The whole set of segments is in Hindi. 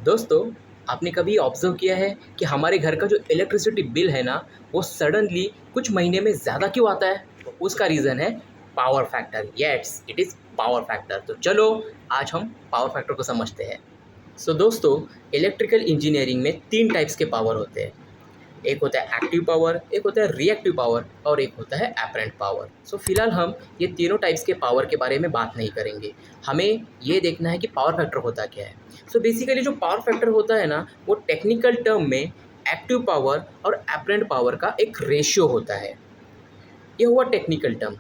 दोस्तों, आपने कभी ऑब्ज़र्व किया है कि हमारे घर का जो इलेक्ट्रिसिटी बिल है ना, वो सडनली कुछ महीने में ज़्यादा क्यों आता है? तो उसका रीज़न है power factor. Yes, it is power factor. तो चलो आज हम पावर फैक्टर को समझते हैं। दोस्तों, इलेक्ट्रिकल इंजीनियरिंग में 3 टाइप्स के पावर होते हैं। एक होता है एक्टिव पावर, एक होता है रिएक्टिव पावर और एक होता है एपरेंट पावर। फिलहाल हम ये तीनों टाइप्स के पावर के बारे में बात नहीं करेंगे। हमें ये देखना है कि पावर फैक्टर होता क्या है। बेसिकली जो पावर फैक्टर होता है ना, वो टेक्निकल टर्म में एक्टिव पावर और एपरेंट पावर का एक रेशियो होता है। ये हुआ टेक्निकल टर्म।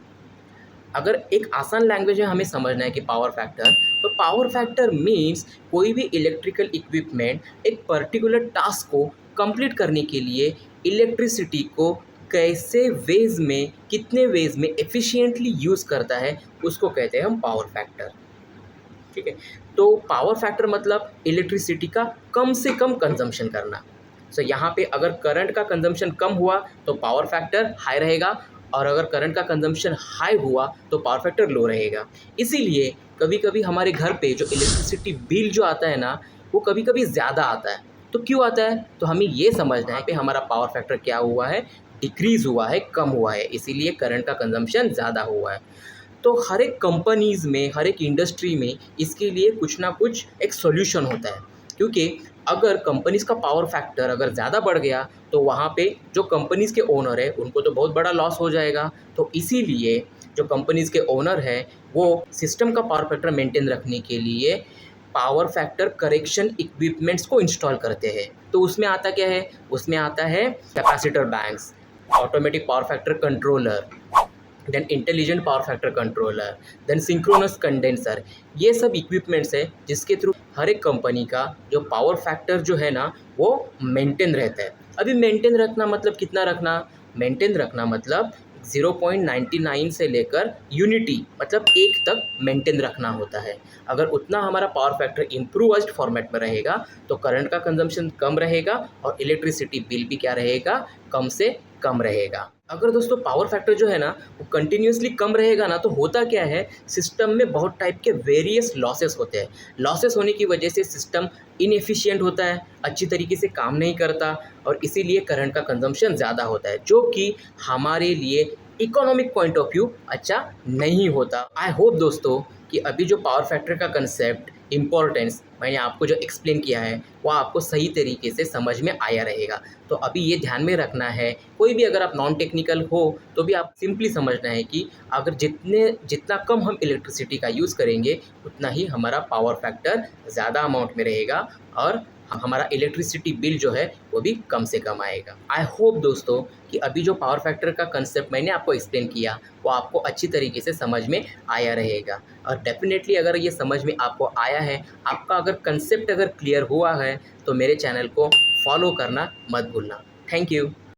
अगर एक आसान लैंग्वेज में हमें समझना है कि पावर फैक्टर, तो पावर फैक्टर मीन्स कोई भी इलेक्ट्रिकल इक्विपमेंट एक पर्टिकुलर टास्क को कंप्लीट करने के लिए इलेक्ट्रिसिटी को कैसे वेज में, कितने वेज में एफिशिएंटली यूज़ करता है, उसको कहते हैं हम पावर फैक्टर। ठीक है। तो पावर फैक्टर मतलब इलेक्ट्रिसिटी का कम से कम कंजम्पशन करना। यहाँ पे अगर करंट का कंजम्पशन कम हुआ तो पावर फैक्टर हाई रहेगा, और अगर करंट का कंजम्पशन हाई हुआ तो पावर फैक्टर लो रहेगा। इसीलिए कभी कभी हमारे घर पे जो इलेक्ट्रिसिटी बिल जो आता है ना, वो कभी कभी ज़्यादा आता है। तो क्यों आता है? तो हमें ये समझना है कि हमारा पावर फैक्टर क्या हुआ है, डिक्रीज़ हुआ है, कम हुआ है, इसीलिए करंट का कंजम्पशन ज़्यादा हुआ है। तो हर एक कंपनीज़ में, हर एक इंडस्ट्री में इसके लिए कुछ ना कुछ एक सॉल्यूशन होता है। क्योंकि अगर कंपनीज़ का पावर फैक्टर अगर ज़्यादा बढ़ गया तो वहाँ पे जो कंपनीज़ के ओनर है उनको तो बहुत बड़ा लॉस हो जाएगा। तो इसीलिए जो कंपनीज़ के ओनर हैं वो सिस्टम का पावर फैक्टर मेंटेन रखने के लिए पावर फैक्टर करेक्शन इक्विपमेंट्स को इंस्टॉल करते हैं। तो उसमें आता क्या है? उसमें आता है capacitor banks, automatic power factor controller, then intelligent power factor controller, then synchronous condenser. ये सब इक्विपमेंट्स है जिसके थ्रू हर एक कंपनी का जो पावर फैक्टर जो है ना, वो मेंटेन रहता है। अभी मेंटेन रखना मतलब कितना रखना? मेंटेन रखना मतलब 0.99 से लेकर यूनिटी मतलब 1 तक मेंटेन रखना होता है। अगर उतना हमारा पावर फैक्टर इम्प्रूव्ड फॉर्मेट में रहेगा तो करंट का कंजम्पशन कम रहेगा और इलेक्ट्रिसिटी बिल भी क्या रहेगा? कम से कम रहेगा। अगर दोस्तों पावर फैक्टर जो है ना, वो कंटिन्यूसली कम रहेगा ना, तो होता क्या है, सिस्टम में बहुत टाइप के वेरियस लॉसेस होते हैं। लॉसेस होने की वजह से सिस्टम इनएफिशिएंट होता है, अच्छी तरीके से काम नहीं करता, और इसीलिए करंट का कंजम्पशन ज़्यादा होता है, जो कि हमारे लिए इकोनॉमिक पॉइंट ऑफ व्यू अच्छा नहीं होता। आई होप दोस्तों कि अभी जो पावर फैक्टर का कंसेप्ट, इम्पोर्टेंस मैंने आपको जो एक्सप्लेन किया है वो आपको सही तरीके से समझ में आया रहेगा। तो अभी ये ध्यान में रखना है, कोई भी अगर आप नॉन टेक्निकल हो तो भी आप सिंपली समझना है कि अगर जितना कम हम इलेक्ट्रिसिटी का यूज़ करेंगे उतना ही हमारा पावर फैक्टर ज़्यादा अमाउंट में रहेगा और हमारा इलेक्ट्रिसिटी बिल जो है वो भी कम से कम आएगा। आई होप दोस्तों कि अभी जो पावर फैक्टर का कंसेप्ट मैंने आपको एक्सप्लेन किया वो आपको अच्छी तरीके से समझ में आया रहेगा। और डेफिनेटली अगर ये समझ में आपको आया है, आपका अगर कंसेप्ट अगर क्लियर हुआ है, तो मेरे चैनल को फॉलो करना मत भूलना। Thank you.